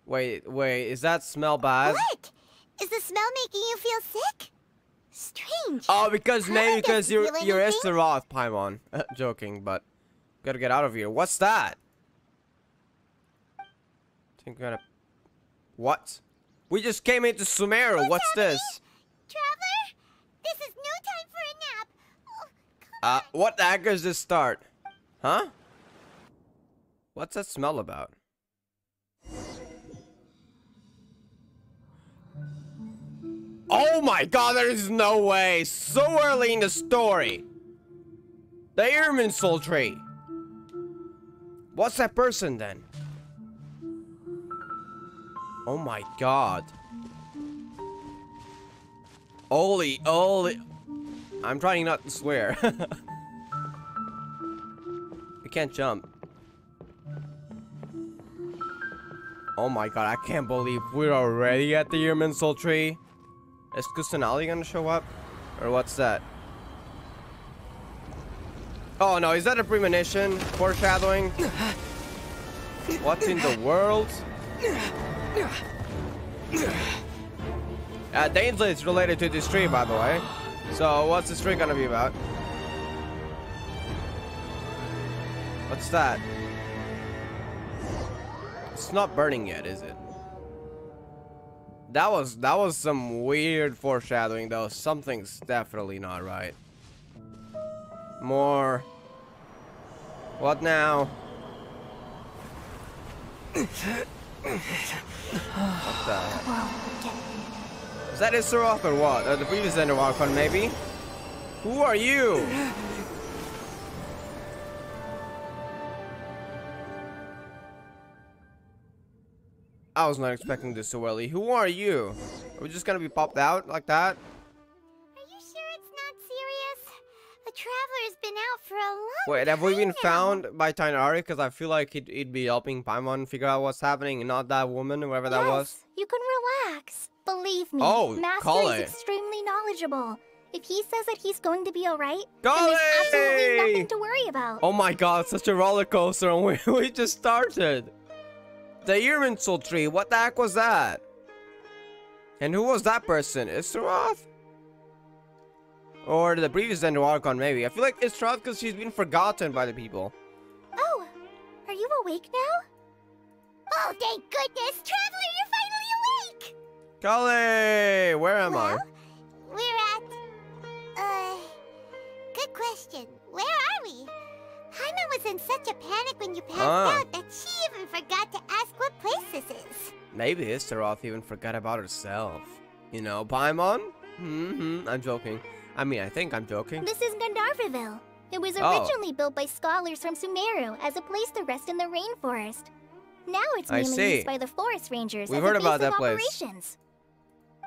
Wait, is that smell bad? What? Is the smell making you feel sick? Strange. Oh, because maybe because you're anything? Esteroth, Paimon. Joking, but gotta get out of here. What's that? Think we gotta. What? We just came into Sumeru. What's this? Traveler, this is no time for a nap. Oh, come on. What the heck is this start? Huh? What's that smell about? Oh my god, there is no way! So early in the story! The Irminsul Tree! What's that person then? Oh my god. Holy. I'm trying not to swear. I can't jump. Oh my god, I can't believe we're already at the Irminsul Tree. Is Kusanali gonna show up? Or what's that? Oh no, is that a premonition? Foreshadowing? What in the world? Dainsley is related to this tree, by the way. So, what's this tree gonna be about? What's that? It's not burning yet, is it? That was some weird foreshadowing, though. Something's definitely not right. More. What now? What the heck? Is that Esteroth or what? The previous Ender Archon, maybe? Who are you? I was not expecting this so early. Who are you? Are we just gonna be popped out like that? Are you sure it's not serious? A traveler's been out for a long Wait, have we been time now. found by Tighnari? Because I feel like it'd be helping Paimon figure out what's happening and not that woman, whoever that was. You can relax. Believe me, Oh, Master Collei. is extremely knowledgeable. If he says that he's going to be alright, then Collei! there's absolutely nothing to worry about. Oh my god, such a roller coaster, and we just started. The Irminsul Tree, what the heck was that? And who was that person? Esteroth? Or the previous Ender Archon, maybe. I feel like Esteroth because she's been forgotten by the people. Oh, are you awake now? Oh, thank goodness! Traveler, you're finally awake! Collei, where am I? We're at... good question. Where are we? Paimon was in such a panic when you passed out that she even forgot to ask what place this is. Maybe Esteroth even forgot about herself. You know, Paimon? I'm joking. I mean, I think I'm joking. This is Gandharva Ville. It was originally built by scholars from Sumeru as a place to rest in the rainforest. Now it's mainly used by the forest rangers We've as heard a about base that of place. operations.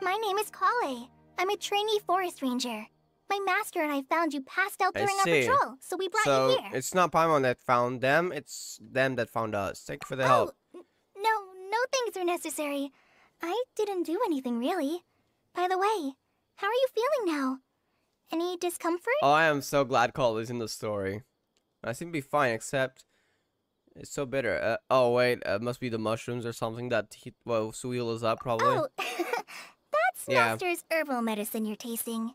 My name is Collei. I'm a trainee forest ranger. My master and I found you passed out during our patrol, so we brought you here. It's not Paimon that found them, it's them that found us. Thank you for the help. No thanks are necessary. I didn't do anything really. By the way, how are you feeling now? Any discomfort? Oh, I am so glad Collei's in the story. I seem to be fine, except it's so bitter. Oh wait, must be the mushrooms or something that Suil is up probably. Oh, that's Master's herbal medicine you're tasting.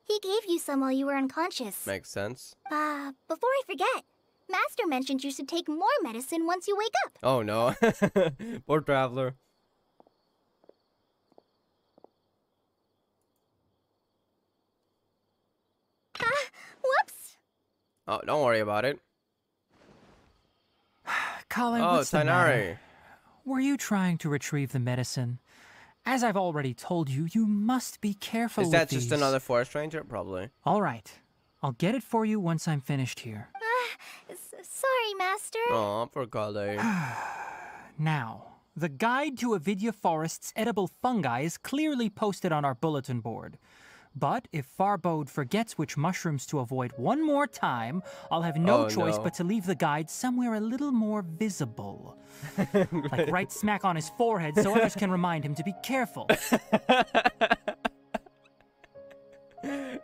He gave you some while you were unconscious. Makes sense. Before I forget, Master mentioned you should take more medicine once you wake up. Oh no. Poor traveler. Whoops. Oh, don't worry about it. Collei, what's the matter? Tighnari. Were you trying to retrieve the medicine? As I've already told you, you must be careful with these. Is that just another forest ranger? Probably. All right. I'll get it for you once I'm finished here. Sorry, Master. Oh, poor Collei. Now, the guide to Avidya Forest's edible fungi is clearly posted on our bulletin board. But if Farbode forgets which mushrooms to avoid one more time, I'll have no choice but to leave the guide somewhere a little more visible. Like right smack on his forehead so others can remind him to be careful.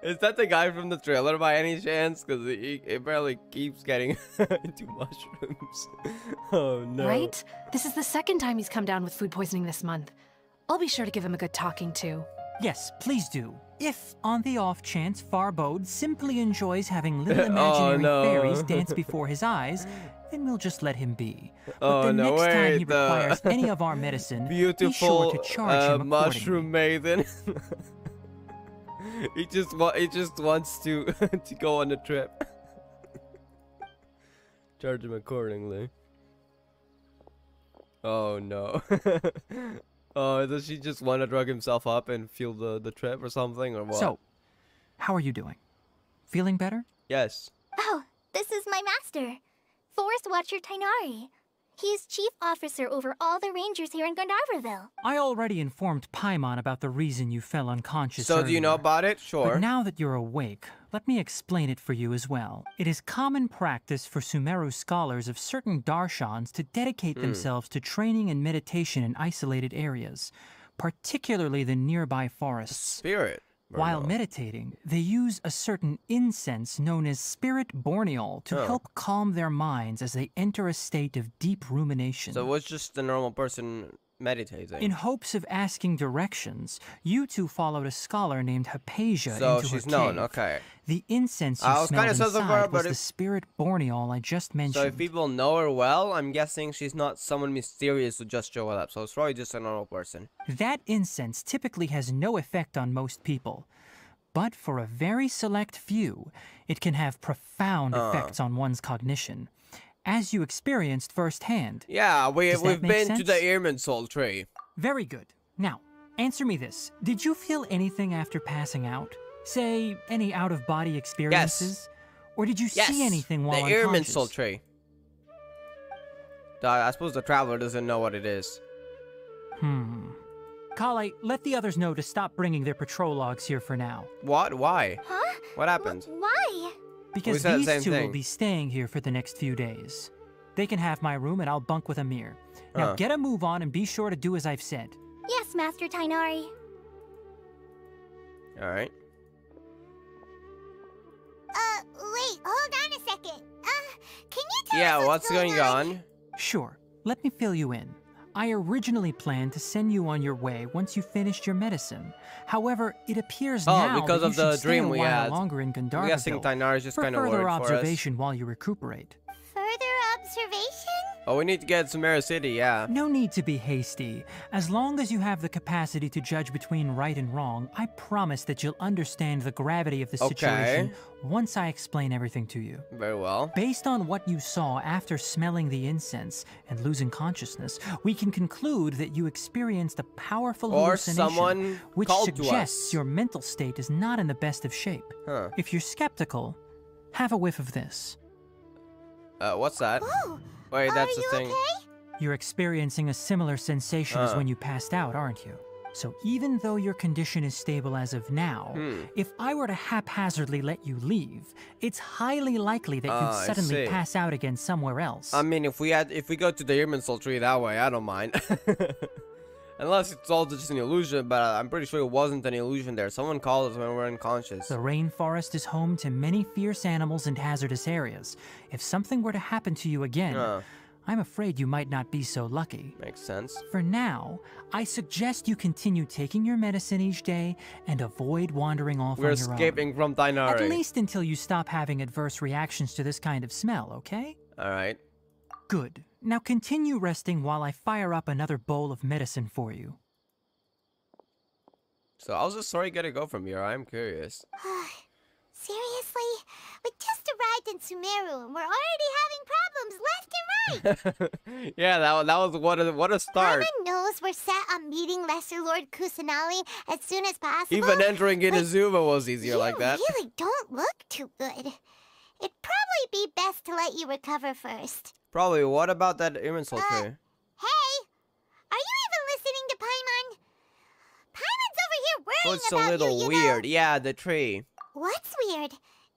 Is that the guy from the trailer by any chance? Because he barely keeps getting into mushrooms. Oh no. Right? This is the second time he's come down with food poisoning this month. I'll be sure to give him a good talking to. Yes, please do. If, on the off chance, Farbode simply enjoys having little imaginary fairies dance before his eyes, then we'll just let him be. But the next time he requires any of our medicine, be sure to charge him mushroom maiden. He just wants to to go on a trip. Charge him accordingly. Oh no. Oh, does she just want to drug himself up and feel the trip or something, or what? So, how are you doing? Feeling better? Yes. Oh, this is my master, Forest Watcher Tighnari. He's chief officer over all the rangers here in Gandharva Ville. I already informed Paimon about the reason you fell unconscious So earlier. do you know about it? Sure. But now that you're awake, let me explain it for you as well. It is common practice for Sumeru scholars of certain darshans to dedicate themselves to training and meditation in isolated areas, particularly the nearby forests. Spirit. While meditating, they use a certain incense known as spirit borneol to help calm their minds as they enter a state of deep rumination. So what's just the normal person meditating? In hopes of asking directions, you two followed a scholar named Hypatia so into she's her known, cave. okay. The incense you smelled inside was the spirit borneol I just mentioned. So if people know her well, I'm guessing she's not someone mysterious who just showed up. So it's probably just a normal person. That incense typically has no effect on most people. But for a very select few, it can have profound effects on one's cognition, as you experienced firsthand. Yeah, we've been sense? to the Irminsul Tree. Very good. Now, answer me this. Did you feel anything after passing out? Say, any out-of-body experiences? Yes. Or did you see anything while the unconscious? Irminsul Tree. I suppose the traveler doesn't know what it is. Collei, let the others know to stop bringing their patrol logs here for now. What? Why? Huh? What happened? Why? Because said the these same two thing. will be staying here for the next few days. They can have my room and I'll bunk with Amir. Now get a move on and be sure to do as I've said. Yes, Master Tighnari. Alright. Wait, hold on a second. Can you tell us Yeah, what's going on? Sure, let me fill you in. I originally planned to send you on your way once you finished your medicine. However, it appears now because that of you the should stay dream a we while had. longer in I'm Gandharva guessing Ville Tighnari is just for kind of further worried for us. observation while you recuperate. further observation? Oh, we need to get Sumeru City, yeah. No need to be hasty. As long as you have the capacity to judge between right and wrong, I promise that you'll understand the gravity of the situation once I explain everything to you. Very well. Based on what you saw after smelling the incense and losing consciousness, we can conclude that you experienced a powerful Or hallucination, someone which called to suggests us. your mental state is not in the best of shape. Huh. If you're skeptical, have a whiff of this. What's that? Oh, Wait, that's the you thing. okay? You're experiencing a similar sensation as when you passed out, aren't you? So even though your condition is stable as of now, if I were to haphazardly let you leave, it's highly likely that you'd I suddenly see. pass out again somewhere else. I mean, if we go to the Irminsul Tree that way, I don't mind. Unless it's all just an illusion, but I'm pretty sure it wasn't an illusion there. Someone called us when we were unconscious. The rainforest is home to many fierce animals and hazardous areas. If something were to happen to you again, I'm afraid you might not be so lucky. Makes sense. For now, I suggest you continue taking your medicine each day and avoid wandering off We're on your own. escaping from Tighnari. At least until you stop having adverse reactions to this kind of smell, okay? Alright. Good. Now continue resting while I fire up another bowl of medicine for you. So how's the story gonna go from here? I'm curious. Seriously? We just arrived in Sumeru and we're already having problems left and right. Yeah, that was what a start. Paimon knows we're set on meeting Lesser Lord Kusanali as soon as possible. Even entering Inazuma was easier like that. You really don't look too good. It'd probably be best to let you recover first. Probably. What about that Irminsul Tree? Hey! Are you even listening to Paimon? Paimon's over here worrying It's a about little you, you weird. know. Yeah, the tree. What's weird?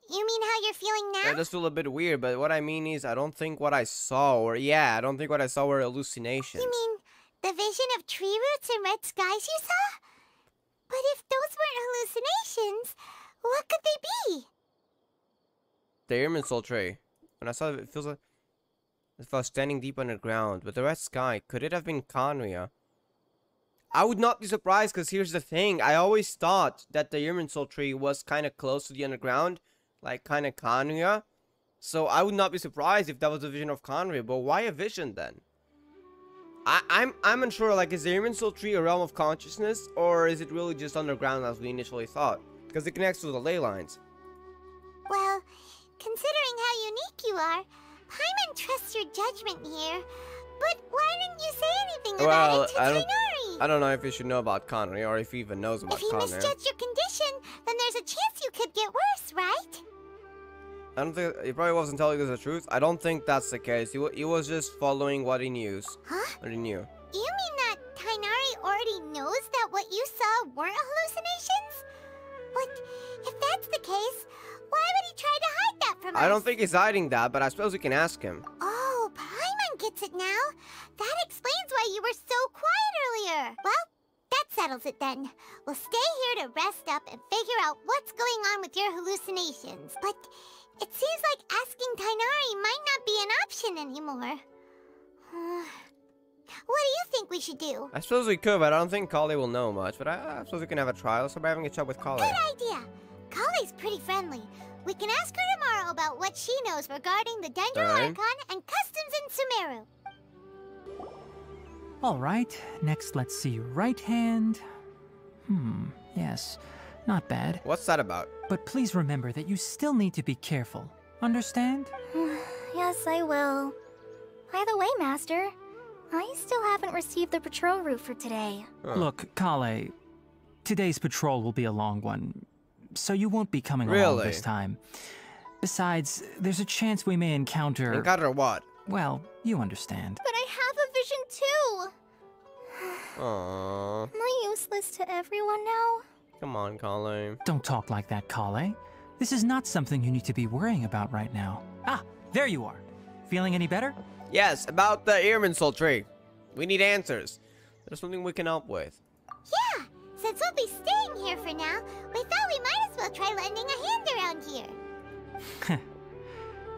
You mean how you're feeling now? That does feel a bit weird, but what I mean is I don't think what I saw were hallucinations. You mean the vision of tree roots and red skies you saw? But if those weren't hallucinations, What could they be? The Irminsul Tree. When I saw it, it feels like if I was standing deep underground with the red sky. Could it have been Khaenri'ah? I would not be surprised, because here's the thing. I always thought that the Irminsul Tree was kind of close to the underground, like kind of Khaenri'ah. So I would not be surprised if that was a vision of Khaenri'ah. But why a vision then? I'm unsure. Like, is the Irminsul Tree a realm of consciousness, or is it really just underground as we initially thought? Because it connects to the ley lines. Well, considering how unique you are, Paimon trusts your judgment here. But why didn't you say anything about it to Tighnari? I don't know if you should know about Khaenri'ah, or if he even knows about Khaenri'ah. If he misjudged your condition, then there's a chance you could get worse, right? I don't think he probably wasn't telling us the truth. I don't think that's the case. He was just following what he knew. Huh? What he knew. You mean that Tighnari already knows that what you saw weren't hallucinations? But if that's the case, why would he try to hide that from us? I don't think he's hiding that, but I suppose we can ask him. Oh, Paimon gets it now. That explains why you were so quiet earlier. Well, that settles it then. We'll stay here to rest up and figure out what's going on with your hallucinations. But it seems like asking Tighnari might not be an option anymore. What do you think we should do? I suppose we could, but I don't think Collei will know much. But I suppose we can have a trial, so we're having a chat with Collei. Good idea. Collei's pretty friendly. We can ask her tomorrow about what she knows regarding the Gandharva Archon and customs in Sumeru. All right, next let's see right hand. Yes, not bad. What's that about? But please remember that you still need to be careful. Understand? Yes, I will. By the way, Master, I still haven't received the patrol route for today. Look, Collei, today's patrol will be a long one, so you won't be coming along this time. Besides, there's a chance we may encounter... Encounter what? Well, you understand. But I have a vision too! Aww. Am I useless to everyone now? Come on, Collei. Don't talk like that, Collei. This is not something you need to be worrying about right now. Ah, there you are. Feeling any better? Yes, about the Irminsul Tree. We need answers. There's something we can help with. Yeah! Since we'll be staying here for now, we thought we might as well try lending a hand around here.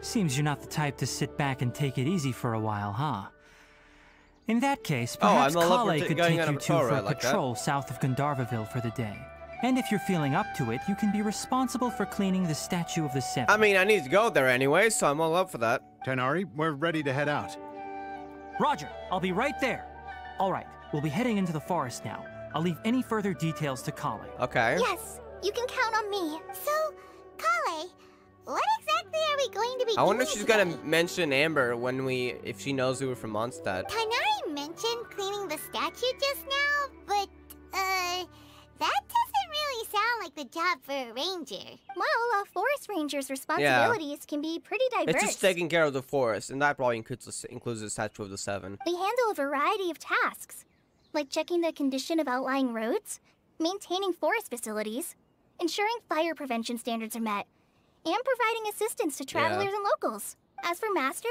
Seems you're not the type to sit back and take it easy for a while, huh? In that case, perhaps Collei could take you two for a patrol south of Gandharva Ville for the day. And if you're feeling up to it, you can be responsible for cleaning the Statue of the Seven. I mean, I need to go there anyway, so I'm all up for that. Tighnari, we're ready to head out. Roger, I'll be right there. All right, we'll be heading into the forest now. I'll leave any further details to Collei. Okay. Yes, you can count on me. So, Collei, what exactly are we going to be doing? I wonder if she's gonna mention Amber if she knows we were from Mondstadt. Tighnari mentioned cleaning the statue just now, but, that doesn't really sound like the job for a ranger. Well, a forest ranger's responsibilities can be pretty diverse. It's just taking care of the forest, and that probably includes the Statue of the Seven. They handle a variety of tasks, like checking the condition of outlying roads, maintaining forest facilities, ensuring fire prevention standards are met, and providing assistance to travelers and locals. As for Master,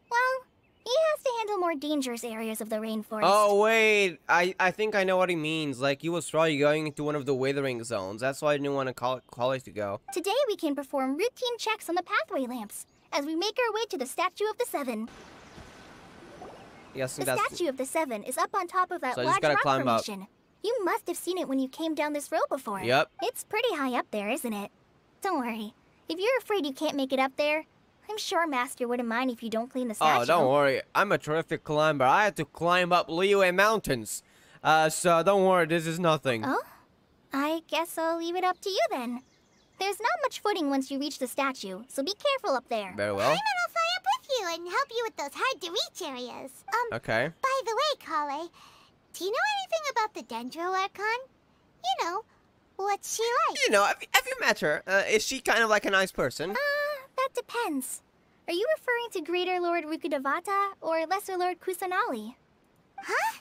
well, he has to handle more dangerous areas of the rainforest. Oh, wait. I think I know what he means. Like, he was probably going into one of the withering zones. That's why I didn't want to Collei to go. Today we can perform routine checks on the pathway lamps as we make our way to the Statue of the Seven. Yes, the Statue of the Seven is up on top of that so large rock climb formation. You must have seen it when you came down this road before. Yep. It's pretty high up there, isn't it? Don't worry. If you're afraid you can't make it up there, I'm sure Master wouldn't mind if you don't clean the statue. Oh, don't worry. I'm a terrific climber. I had to climb up Liyue Mountains. So don't worry. This is nothing. Oh? I guess I'll leave it up to you then. There's not much footing once you reach the statue, so be careful up there. Very well. Paimon will fly up with you and help you with those hard-to-reach areas. Okay. By the way, Collei, do you know anything about the Dendro Archon? You know, what's she like? You know, have you met her? Is she kind of like a nice person? That depends. Are you referring to Greater Lord Rukkhadevata or Lesser Lord Kusanali? Huh?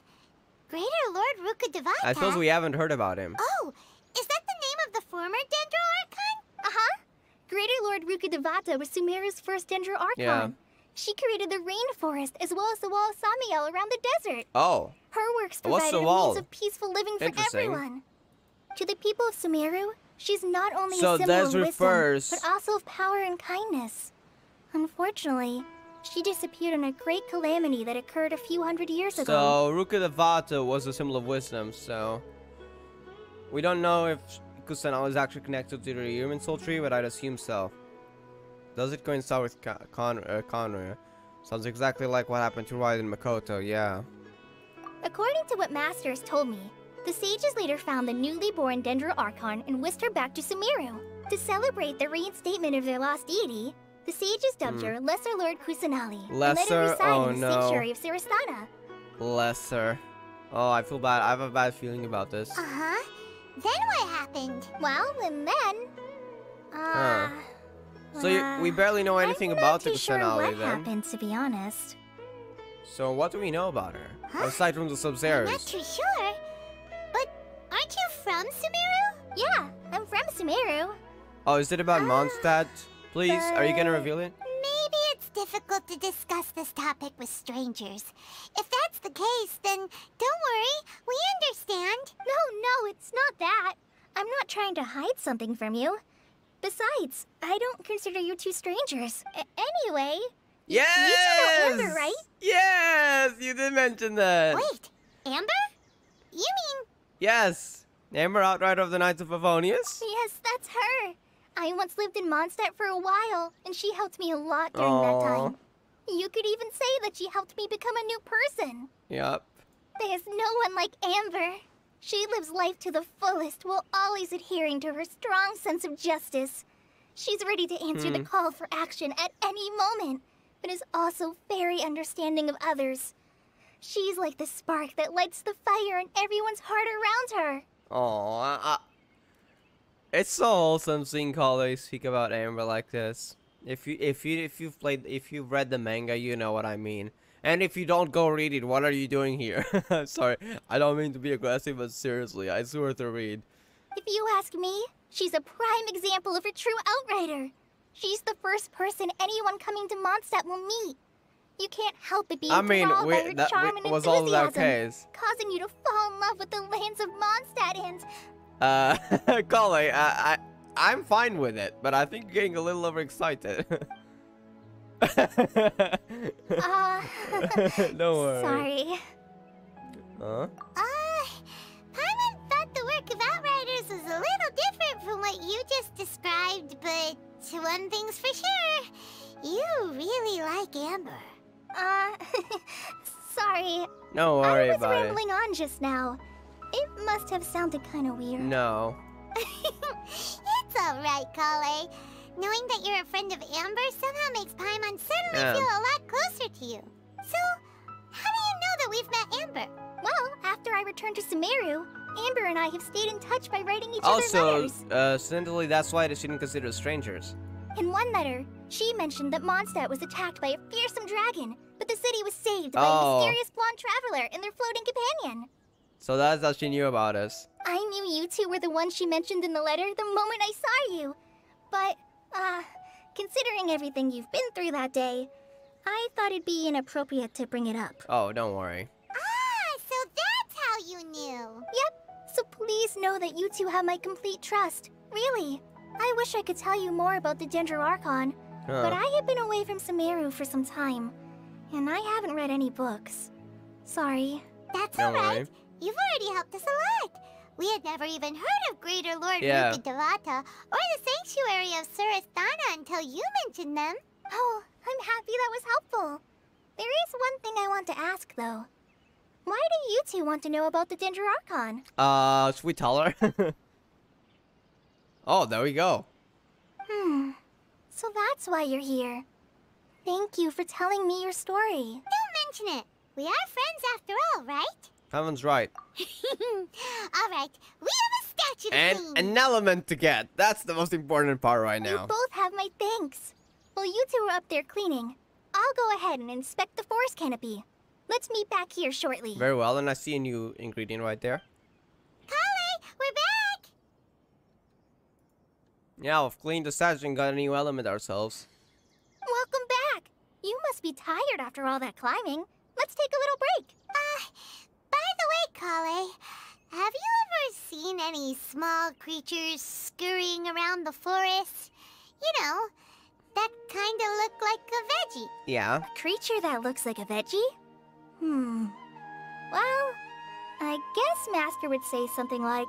Greater Lord Rukkhadevata? I suppose we haven't heard about him. Oh, is that the name of the former Dendro Archon? Uh-huh. Greater Lord Rukkhadevata was Sumeru's first Dendro Archon. Yeah. She created the rainforest as well as the wall of Samiel around the desert. Oh. Her works What's provided the a wall? means of peaceful living for everyone. To the people of Sumeru, She's not only So a symbol that of wisdom, refers- but also of power and kindness. Unfortunately, she disappeared in a great calamity that occurred a few hundred years ago. So Rukkhadevata was a symbol of wisdom, so we don't know if Kusanagi is actually connected to the Irminsul Tree, but I'd assume so. Does it coincide with Conria? Sounds exactly like what happened to Raiden Makoto, yeah. According to what Masters told me, the sages later found the newly born Dendro Archon and whisked her back to Sumeru. To celebrate the reinstatement of their lost deity, the sages dubbed her Lesser Lord Kusanagi and let her reside in the sanctuary of Sarasthana. Lesser. Oh, I feel bad. I have a bad feeling about this. Uh-huh. Then what happened? Well, and then... So we barely know anything about the Kusanagi I'm not too sure what then. happened, to be honest. So what do we know about her? Aside from the Sub-Zeros. I'm not too sure. But aren't you from Sumeru? Yeah, I'm from Sumeru. Oh, is it about Mondstadt? Please, are you gonna reveal it? Maybe it's difficult to discuss this topic with strangers. If that's the case, then don't worry, we understand. No, it's not that. I'm not trying to hide something from you. Besides, I don't consider you two strangers. Anyway... Yes! You two know Amber, right? Yes! You did mention that. Wait, Amber? You mean... Yes! Amber, outrider of the Knights of Favonius? Yes, that's her. I once lived in Mondstadt for a while, and she helped me a lot during that time. You could even say that she helped me become a new person. Yep. There's no one like Amber. She lives life to the fullest while always adhering to her strong sense of justice. She's ready to answer the call for action at any moment, but is also very understanding of others. She's like the spark that lights the fire in everyone's heart around her. Oh, it's so wholesome seeing Collei speak about Amber like this. If you've read the manga, you know what I mean. And if you don't, go read it. What are you doing here? Sorry, I don't mean to be aggressive, but seriously, it's worth a read. If you ask me, she's a prime example of a true outrider. She's the first person anyone coming to Mondstadt will meet. You can't help but be enthralled by her charm and was all that enthusiasm, case. causing you to fall in love with the lands of Mondstadt and... Collei, I'm fine with it, but I think you're getting a little overexcited. Don't worry. Sorry. Huh? Paimon thought the work of Outriders was a little different from what you just described, but one thing's for sure, you really like Amber. Sorry. Don't worry about I was it. rambling on just now. It must have sounded kind of weird. No. It's alright, Collei. Knowing that you're a friend of Amber somehow makes Paimon suddenly feel a lot closer to you. So, how do you know that we've met Amber? Well, after I returned to Sumeru, Amber and I have stayed in touch by writing each other letters. Incidentally, that's why they shouldn't consider us strangers. In one letter, she mentioned that Mondstadt was attacked by a fearsome dragon, but the city was saved by a mysterious blonde traveler and their floating companion. So that's how she knew about us. I knew you two were the ones she mentioned in the letter the moment I saw you. But, considering everything you've been through that day, I thought it'd be inappropriate to bring it up. Oh, don't worry. So that's how you knew. Yep, so please know that you two have my complete trust. Really. I wish I could tell you more about the Dendro Archon, but I have been away from Sumeru for some time, and I haven't read any books. Sorry. That's alright. You've already helped us a lot. We had never even heard of Greater Lord Rukkhadevata or the Sanctuary of Sarasthana until you mentioned them. Oh, I'm happy that was helpful. There is one thing I want to ask, though. Why do you two want to know about the Dendro Archon? Should we tell her? Oh, there we go. So that's why you're here. Thank you for telling me your story. Don't mention it. We are friends after all, right? Paimon right. All right, we have a statue to And clean. an element to get. That's the most important part right You now. both have my thanks. While you two are up there cleaning, I'll go ahead and inspect the forest canopy. Let's meet back here shortly. Very well, and I see a new ingredient right there. Collei, we're back! Yeah, we've cleaned the statue and got a new element ourselves. Welcome back. You must be tired after all that climbing. Let's take a little break. By the way, Collei, have you ever seen any small creatures scurrying around the forest? You know, that kinda look like a veggie. Yeah. A creature that looks like a veggie? Well, I guess Master would say something like,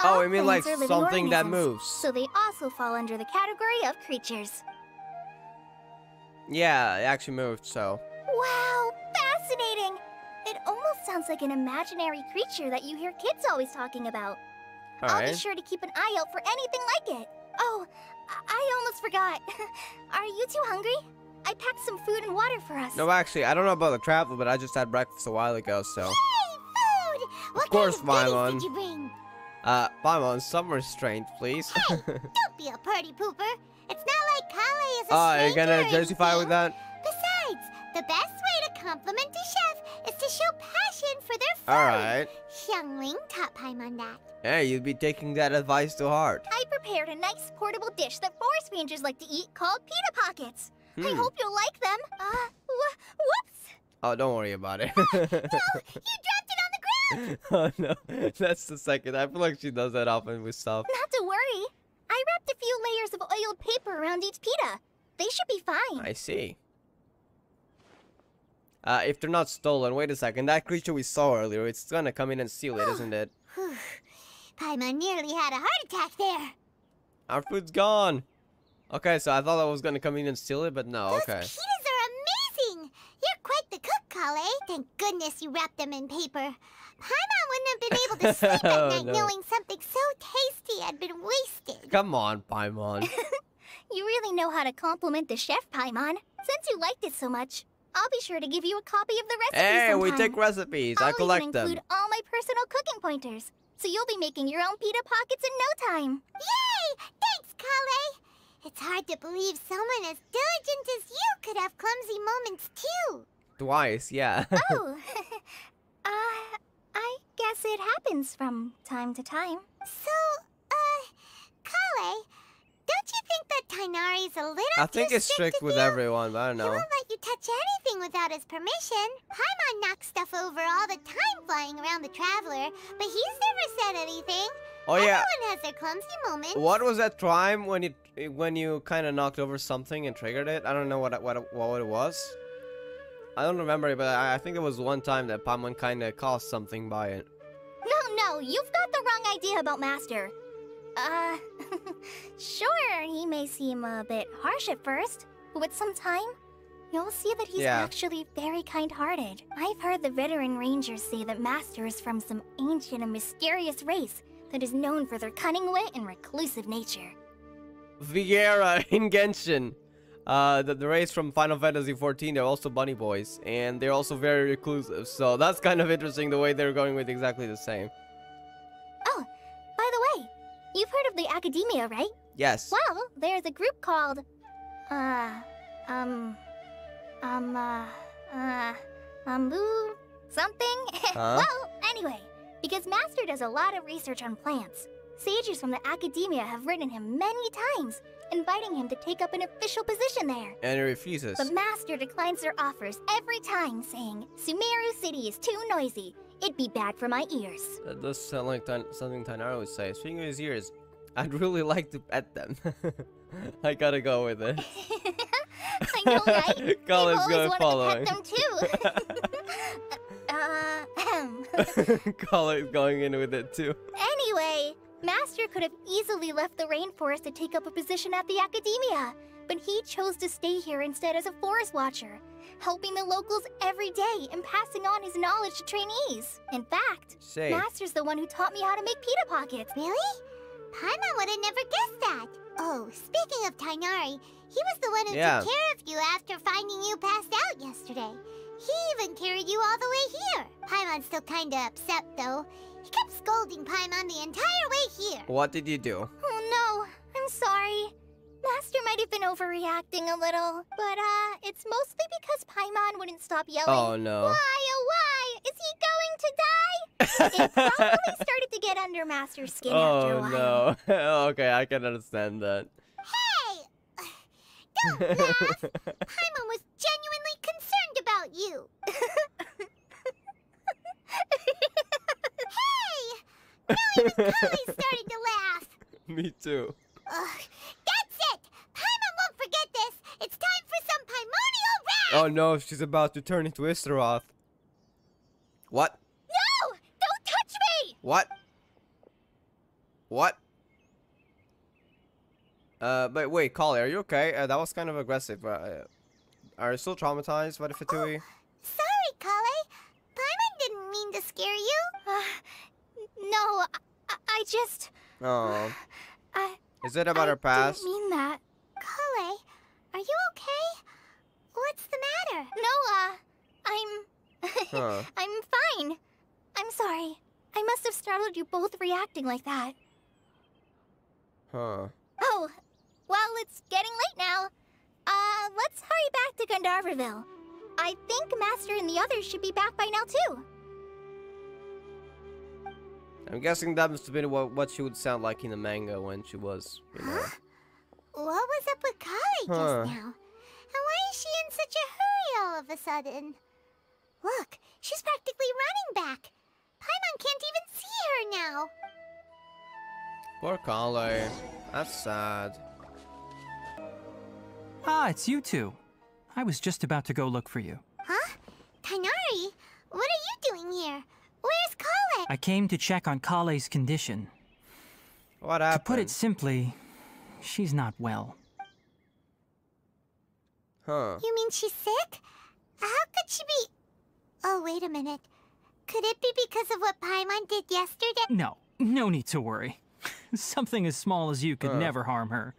Oh, all I mean like plants are living something that organisms, moves. so they also fall under the category of creatures. Yeah, it actually moved, so. Wow, fascinating! It almost sounds like an imaginary creature that you hear kids always talking about. I'll be Alright. sure to keep an eye out for anything like it. Oh, I almost forgot. Are you two hungry? I packed some food and water for us. No, actually, I don't know about the travel, but I just had breakfast a while ago, so. Yay, food! What course, kind of goodies Paimon. did you bring? Paimon, some restraint, please. Hey, don't be a party pooper. It's not like Collei is a Oh, you're stranger gonna or justify with anything. that? Besides, the best way to compliment a chef is to show passion for their food. Alright. Xiangling taught Paimon that. Hey, you'd be taking that advice to heart. I prepared a nice portable dish that forest rangers like to eat called pita pockets. I hope you'll like them. Whoops! Oh, don't worry about it. No, you dropped it on the ground! Oh, no. That's the second. I feel like she does that often with stuff. Not to worry. I wrapped a few layers of oiled paper around each pita. They should be fine. I see. If they're not stolen, wait a second. That creature we saw earlier, it's gonna come in and steal it, isn't it? Whew. Paimon nearly had a heart attack there. Our food's gone. Okay, so I thought I was gonna come in and steal it, but no, Those okay. pitas are amazing! You're quite the cook, Collei. Thank goodness you wrapped them in paper. Paimon wouldn't have been able to sleep at Oh, night no. knowing something so tasty had been wasted. Come on, Paimon. You really know how to compliment the chef, Paimon. Since you liked it so much, I'll be sure to give you a copy of the recipe Hey, sometime. we take recipes. I I'll collect even them. include all my personal cooking pointers, so you'll be making your own pita pockets in no time. Yay! Thanks, Collei. It's hard to believe someone as diligent as you could have clumsy moments, too. Twice, yeah. Oh, I guess it happens from time to time. So, Collei, don't you think that Tighnari's a little I think too it's strict with you? everyone, but I don't He know. won't let you touch anything without his permission. Paimon knocks stuff over all the time flying around the Traveler, but he's never said anything. Oh yeah. Everyone has their clumsy moments. What was that time when you kind of knocked over something and triggered it? I don't know what it was. I don't remember it, but I think it was one time that Paimon kind of caused something by it. No, you've got the wrong idea about Master. Sure, he may seem a bit harsh at first, but with some time, you'll see that he's Yeah. actually very kind-hearted. I've heard the veteran rangers say that Master is from some ancient and mysterious race that is known for their cunning wit and reclusive nature. Vieira in Genshin. The race from Final Fantasy XIV, they're also bunny boys, and they're also very reclusive. So that's kind of interesting the way they're going with exactly the same. Oh, by the way, you've heard of the Academia, right? Yes. Well, there's a group called, something? Huh? Well, anyway, because Master does a lot of research on plants, sages from the Academia have written him many times, inviting him to take up an official position there. And he refuses. But Master declines their offers every time, saying, Sumeru City is too noisy. It'd be bad for my ears. That does sound like something Tighnari would say. Speaking of his ears, I'd really like to pet them. I gotta go with it. I know, right? I've Colin's always going wanted following. to pet them too. Colin's going in with it too. Anyway, Master could have easily left the rainforest to take up a position at the Academia, but he chose to stay here instead as a forest watcher, helping the locals every day and passing on his knowledge to trainees. In fact, Say. Master's the one who taught me how to make pita pockets. Really? Paimon would have never guessed that. Oh, speaking of Tighnari, he was the one who Yeah. took care of you after finding you passed out yesterday. He even carried you all the way here. Paimon's still kinda upset, though. He kept scolding Paimon the entire way here. What did you do? Oh no, I'm sorry. Master might have been overreacting a little, but it's mostly because Paimon wouldn't stop yelling. Oh no. Why, oh why? Is he going to die? It probably started to get under Master's skin after a Oh while. no. Okay, I can understand that. Hey! Don't laugh! Paimon was genuinely concerned about you. Hey! Now even Collei's starting to laugh. Me too. Ugh, that's it! Paimon won't forget this! It's time for some Paimonial wrath! Oh no, she's about to turn into Istaroth. What? No! Don't touch me! What? What? But wait, Collei, are you okay? That was kind of aggressive. Are you still traumatized by the Fatui? Sorry, Collei. Paimon didn't mean to scare you. No, I just... Oh. I... Is it about her past? I didn't mean that. Collei, are you okay? What's the matter? No, I'm... Huh. I'm fine. I'm sorry. I must have startled you both reacting like that. Huh. Oh, well, it's getting late now. Let's hurry back to Gandharva Ville. I think Master and the others should be back by now, too. I'm guessing that must have been what she would sound like in the manga when she was, you know. What was up with Collei Huh. just now? And why is she in such a hurry all of a sudden? Look, she's practically running back. Paimon can't even see her now. Poor Collei. That's sad. Ah, it's you two. I was just about to go look for you. Huh? Tighnari? What are you doing here? Where's Collei? I came to check on Collei's condition. What To happened? put it simply, she's not well. Huh. You mean she's sick? How could she be... Oh, wait a minute. Could it be because of what Paimon did yesterday? No, no need to worry. Something as small as you could never harm her.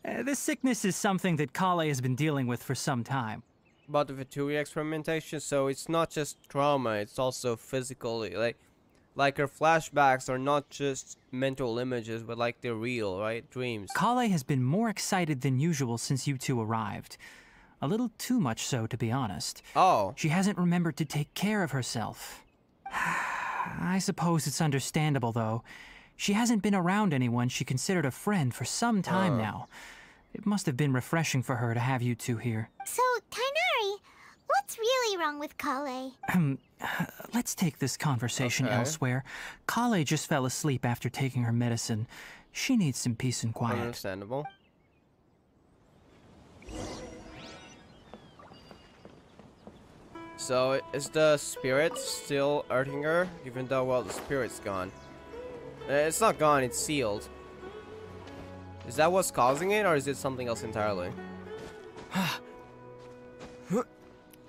This sickness is something that Collei has been dealing with for some time. About the Fatui experimentation, so it's not just trauma, it's also physical. Like her flashbacks are not just mental images, but like they're real, right? Dreams. Collei has been more excited than usual since you two arrived. A little too much so, to be honest. Oh. She hasn't remembered to take care of herself. I suppose it's understandable, though. She hasn't been around anyone she considered a friend for some time now. It must have been refreshing for her to have you two here. So, Tighnari, what's really wrong with Collei? Let's take this conversation Okay. elsewhere. Collei just fell asleep after taking her medicine. She needs some peace and quiet. Understandable. So, is the spirit still hurting her? Even though, well, the spirit's gone. It's not gone, it's sealed. Is that what's causing it, or is it something else entirely?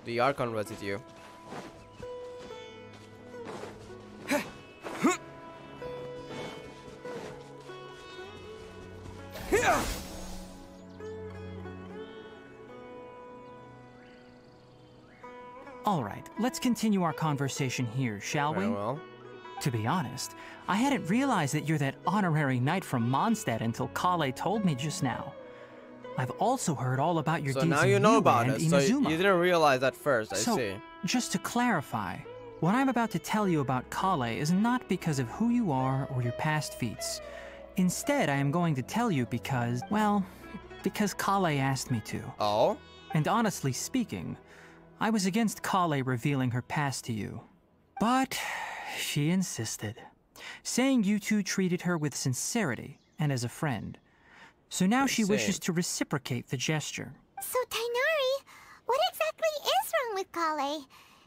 The Archon residue. All right, let's continue our conversation here, shall we? Very well. To be honest, I hadn't realized that you're that honorary knight from Mondstadt until Collei told me just now. I've also heard all about your So deeds now in you know Niue about and it. So you Inazuma. didn't realize that first, I So, see. just to clarify, what I'm about to tell you about Collei is not because of who you are or your past feats. Instead, I am going to tell you because, well, because Collei asked me to. Oh? And honestly speaking, I was against Collei revealing her past to you. But she insisted, saying you two treated her with sincerity and as a friend. So now she wishes to reciprocate the gesture. So, Tighnari, what exactly is wrong with Collei?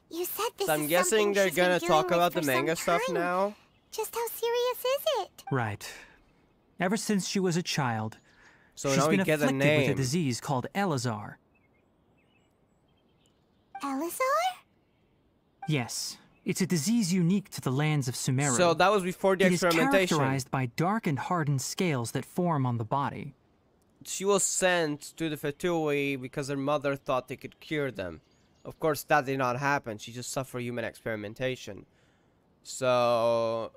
You said this So I'm is guessing something they're she's been gonna dealing talk with about for the some manga stuff time. now? Just how serious is it? Right. Ever since she was a child, So she's now we been get a afflicted with a name. disease called Elazar. Elazar? Yes, it's a disease unique to the lands of Sumeru. So that was before the It is experimentation. characterized by dark and hardened scales that form on the body. She was sent to the Fatui because her mother thought they could cure them. Of course, that did not happen. She just suffered human experimentation. So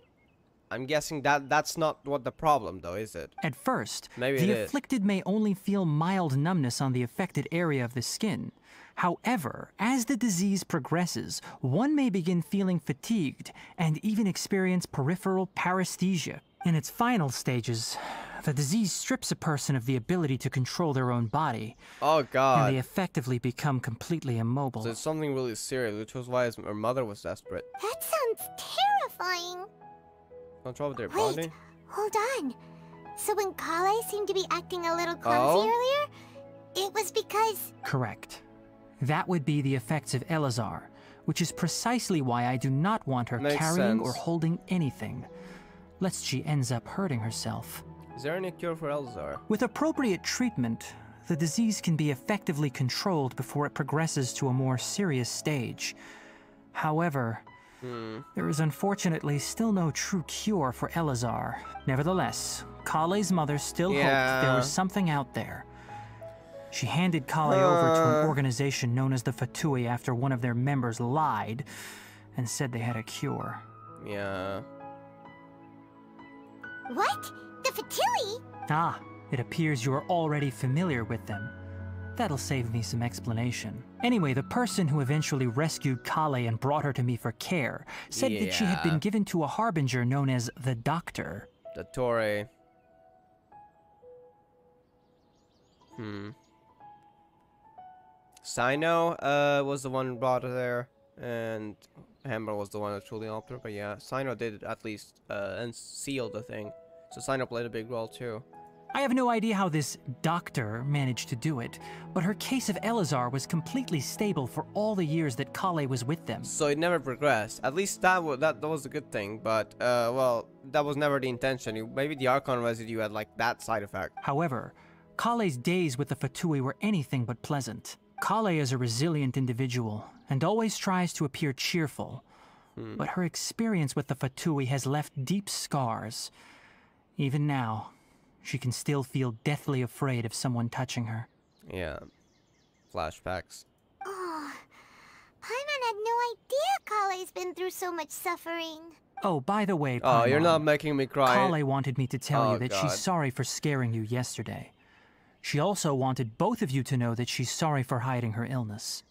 I'm guessing that's not what the problem, though, is it? At first, Maybe the it is. afflicted may only feel mild numbness on the affected area of the skin. However, as the disease progresses, one may begin feeling fatigued and even experience peripheral paresthesia. In its final stages, the disease strips a person of the ability to control their own body, Oh and god. they effectively become completely immobile. So it's something really serious, which was why her mother was desperate. That sounds terrifying. Control of their Wait, body? hold on. So when Collei seemed to be acting a little clumsy earlier, it was because... Correct. That would be the effects of Elazar, which is precisely why I do not want her Makes carrying sense. or holding anything, lest she ends up hurting herself. Is there any cure for Elzar? With appropriate treatment, the disease can be effectively controlled before it progresses to a more serious stage. However, there is unfortunately still no true cure for Elazar. Nevertheless, Collei's mother still hoped there was something out there. She handed Collei over to an organization known as the Fatui after one of their members lied and said they had a cure. Yeah. What? The Fatui? Ah, it appears you are already familiar with them. That'll save me some explanation. Anyway, the person who eventually rescued Collei and brought her to me for care said that she had been given to a harbinger known as the Doctor. The Torre. Sino was the one who brought her there, and Hammer was the one that truly helped her. But yeah, Sino did at least unseal the thing. So Sino played a big role too. I have no idea how this doctor managed to do it, but her case of Elazar was completely stable for all the years that Collei was with them. So it never progressed. At least that was a good thing. But well, that was never the intention. Maybe the Archon residue had like that side effect. However, Collei's days with the Fatui were anything but pleasant. Collei is a resilient individual and always tries to appear cheerful, but her experience with the Fatui has left deep scars. Even now, she can still feel deathly afraid of someone touching her. Yeah. Flashbacks. Oh, Paimon had no idea Collei's been through so much suffering. Oh, by the way, Oh, you're Paimon, not making me cry. Collei wanted me to tell you that God. she's sorry for scaring you yesterday. She also wanted both of you to know that she's sorry for hiding her illness.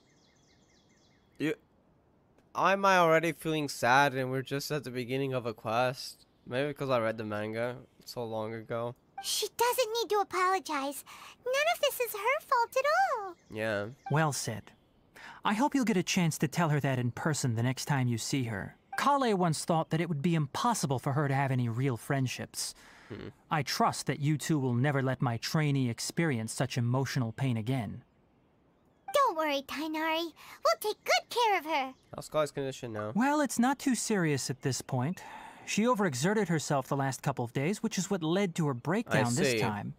Am I already feeling sad and we're just at the beginning of a quest? Maybe because I read the manga so long ago. She doesn't need to apologize. None of this is her fault at all. Yeah. Well said. I hope you'll get a chance to tell her that in person the next time you see her. Collei once thought that it would be impossible for her to have any real friendships. I trust that you two will never let my trainee experience such emotional pain again. Don't worry, Tighnari. We'll take good care of her. How's Collei's condition now? Well, it's not too serious at this point. She overexerted herself the last couple of days, which is what led to her breakdown this time.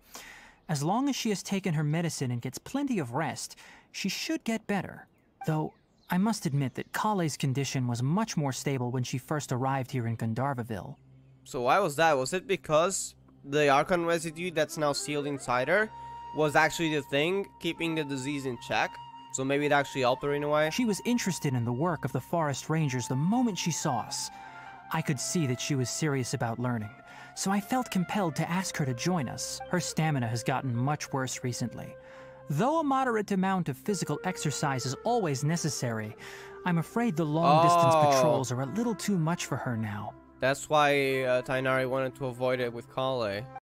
As long as she has taken her medicine and gets plenty of rest, she should get better. Though, I must admit that Collei's condition was much more stable when she first arrived here in Gandharva Ville. So why was that? Was it because the Archon residue that's now sealed inside her was actually the thing keeping the disease in check? So maybe it actually helped her in a way? She was interested in the work of the forest rangers the moment she saw us. I could see that she was serious about learning, so I felt compelled to ask her to join us. Her stamina has gotten much worse recently. Though a moderate amount of physical exercise is always necessary, I'm afraid the long-distance patrols are a little too much for her now. That's why Tighnari wanted to avoid it with Collei.